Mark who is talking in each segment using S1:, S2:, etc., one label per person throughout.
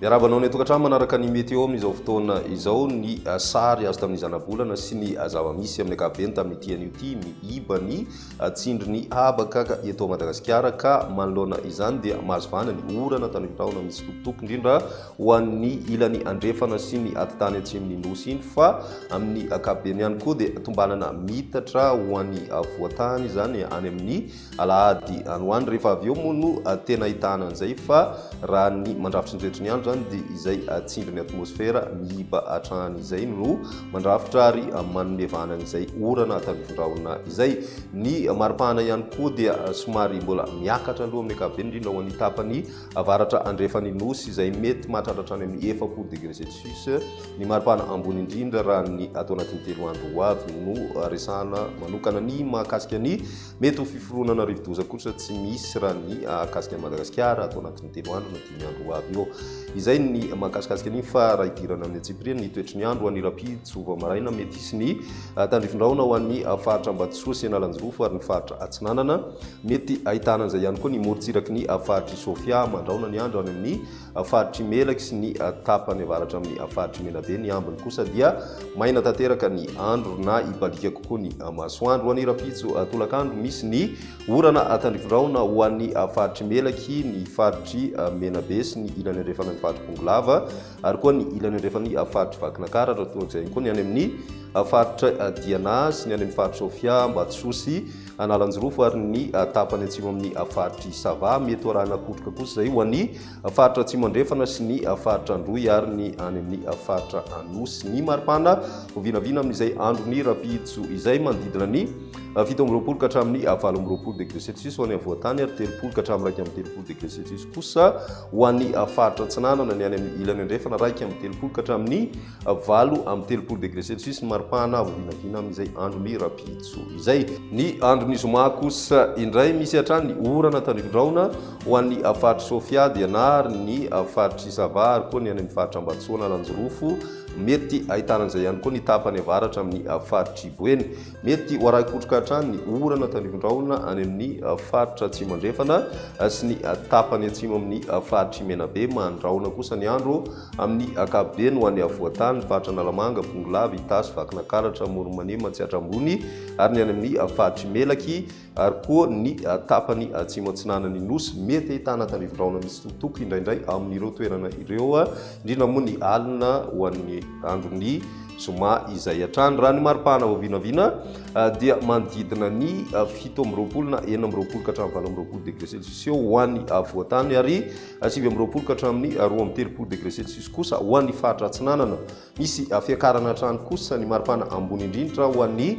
S1: Miarabanao ny tokantrano manaraka ny météo amin'izao fotoana izao ny sary azo tamin'ny zana-bolana sy ny zava-misy amin'ny ankapobeny tamin'ity anio ity miiba ny tsindry ny habaka eto Madagasikara ka manoloana izany dia mahazovana ny orana tanivondraona misy tokotoko indrindra ho an'ny ilany andrefana sy ny atitany atsimon'ny nosy iny fa amin'ny ankapobeny ihany koa dia tombanana mitatra ho an'ny voatany izany any amin'ny alahady anoany rehefa avy eo moa no tena ahitana an'izay fa raha ny mandrafitry ny toetr'ny andro zany dia izay tsindry ny atmosfera miiba hatrany izay no mandrafitra ary manome vanan'izay orana tanivondraona izay ny maripahana ihany koa dia somary mbola miakatra aloha amin'ny ankapobeny indrindra ho an'ny tapany avaratra andrefan'ny nosy izay mety mahatratra hatrany amin'ny 0 degré celsius ny maripahana ambony indrindra raha ny atao anatin'ny 3 andro ho avy no resahana manokana ny mahakasika ny mety ho fiforoanana rivodoza kosa tsy misy raha ny akasika ny Madagasikara atao anatin'ny 3 andro na 5 andro ho avy eo izay ny mahakasikasika an'iny fa raha idirana amin'ny atsipireny ny toetry ny andro ho an'ny rapitso vamaraina mety hisy ny tandrifondraona ho an'ny faritra Ambatsoa sy Analanjirofo ary ny faritra Atsinanana mety ahitana an'izay ihany koa ny morontsiraky ny faritry Sofia mandraona ny andro any amin'ny faritry Melaky sy ny tapany avaratra amin'ny faritry Menabe ny ambiny kosa dia maina tanteraka ny andro na ibalika kokoa ny masoandro ho an'ny rapitso tolakandro misy ny orana tandrifondraona ho an'ny faritry Melaky ny faritry Menabe sy ny ilany andrefana ny faritry Bongolava ary koa ny ilany andrefan'ny faritry Vakinankaratra toak'izay koa ny any amin'ny faritra Diana sy ny any amin'ny faritra Sofia Ambatsoa sy Analanjirofo ary ny tapany atsimo amin'ny faritry Sava mety arahana kotroka kosa izay ho an'ny faritra atsimo andrefana sy ny faritra Androy ary ny any amin'ny faritra Anosy ny maripana ho vinavina amin'izay andron'ny rapitso izay manodidina ny 17 ka hatramin'ny 18 degré celsius ho an'ny avoatany ary 30 ka hatramin'ny 30 degré celsius kosa ho an'ny faritra Atsinanana ny any amin'ny ilany andrefana 30 ka hatramin'ny 30 degré celsius ny maripana ho vinavina amin'izay andron'ny rapitso izay ny andron'ny zoma kosa indray misy hatrany orana tandrifondraona ho an'ny faritra Sofia Diana ny faritra Sava ary koa ny any amin'ny faritra Ambatsoa Analanjirofo mety ahitana an'izay ihany koa ny tapany avaratra amin'ny faritry Boeny mety ho arahi-kotroka hatrany ny orana tandrifondraona any amin'ny faritra atsimo andrefana sy ny tapany atsimo amin'ny faritry Menabe mandraona kosa ny andro amin'ny ankapobeny ho an'ny avoatany faritra Analamanga Bongolava Itasy Vakinankaratra Moromanima Matsiatra Ambony ary ny any amin'ny faritry Melaky ary koa ny tapany atsimo Atsinanana Nosy mety ahitana tandrifondraona misy tokotoko indraindray amin'ireo toerana ireo indrindra moa ny alina ho an'ny andron'ny zoma izay hatrany raha ny maripahana ho vinavina dia manodidina ny 17 na 20 ka hatramin'ny 20 degré celsius eo ho an'ny avoatany ary 20 ka hatramin'ny 30 degré celsius kosa ho an'ny faritra Atsinanana misy fiakarana hatrany kosa ny maripahana ambony indrindra ho an'ny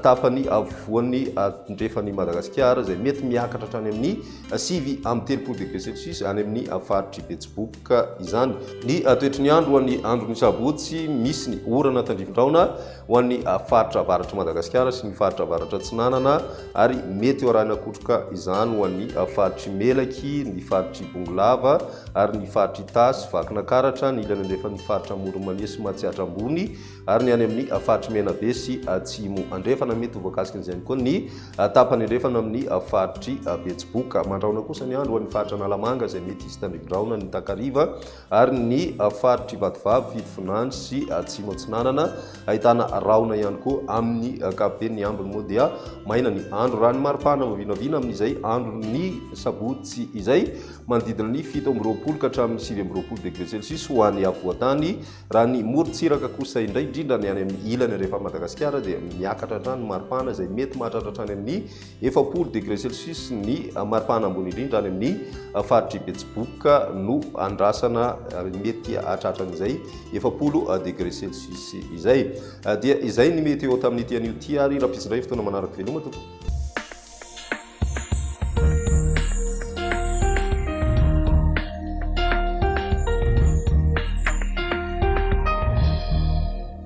S1: tapany avoan'ny andrefan'ny Madagasikara izay mety miakatra hatrany amin'ny 7 degré celsius any amin'ny faritry Betsiboka izany ny toetry ny andro ho an'ny andron'ny sabotsy misy ny orana tandrifondraona ho an'ny faritra avaratra Madagasikara sy ny faritra avaratra Atsinanana ary mety arahana kotroka izany ho an'ny faritry Melaky ny faritry Bongolava ary ny faritry Itasy Vakinankaratra ny ilany andrefan'ny faritra Moromanima sy Matsiatra Ambony ary ny any amin'ny faritry Menabe sy atsimo andrefana mety ho voakasika an'izay koa ny tapany andrefana amin'ny faritry Betsiboka mandraona kosa ny andro ho an'ny faritra Analamanga izay mety hisy tandrifondraona ny Takariva ary ny faritry Vatovavy Fidifinany sy atsimo Atsinanana ahitana raona ihany koa amin'ny ankapobeny ny ambiny moa dia maina ny andro raha ny maripahana ho vinavina amin'izay andron'ny sabotsy izay manodidina ny 17 ka hatramin'ny 20 degré celsius ho an'ny avoatany raha ny morontsiraka kosa indray indrindra ny any amin'ny ilany rehefa Madagasikara dia miakatra hatrany maripahana izay mety mahatratra hatrany amin'ny 70 degré celsius ny maripahana ambony indrindra any amin'ny faritry Betsiboka no andrasana mety hatratran'izay 70 degré celsius izay dia izay ny mety eo tamin'ity anio ty ary rapitso indray fotoana manaraka veloma tompoko.